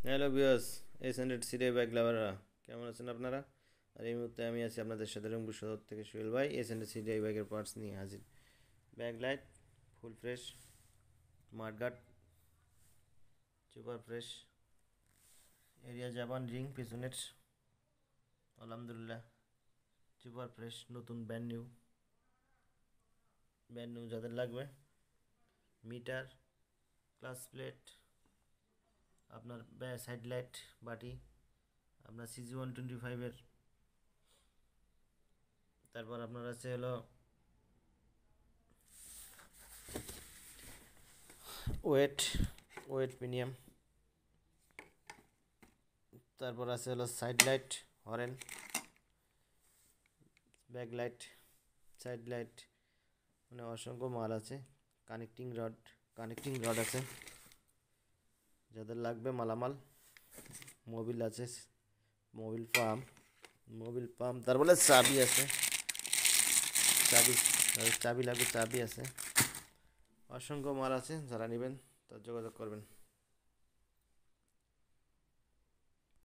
Hello viewers, S100 serial bike লাভাররা কেমন আছেন আপনারা? আর এই মুহূর্তে আমি আছি আপনাদের সাথে রংপুর শহর থেকে সোহেল ভাই। S100 সিরিয়াল বাইকের পার্টস নিয়ে হাজির। Back light full fresh, mudguard super fresh, area Japan ring পিছনের আলহামদুলিল্লাহ সুপার ফ্রেশ, নতুন ব্র্যান্ড নিউ যাদের লাগবে। মিটার, ক্লাস প্লেট, আপনার সাইড লাইট, বাটি, আপনার CG 125-এর, তারপর আপনার আছে হলো ওয়েট ওয়েট প্রিমিয়াম, তারপর আছে হলো side light, horn, back light, side light, মানে অসংখ্য মাল আছে। কানেক্টিং রড আছে যাদের লাগবে মালামাল। মোবিল আছে, মোবিল পাম্প, তারপরে চাবি আছে, চাবি চাবি লাগবে, চাবি আছে। অসংখ্য মাল আছে, যারা নেবেন তার যোগাযোগ করবেন।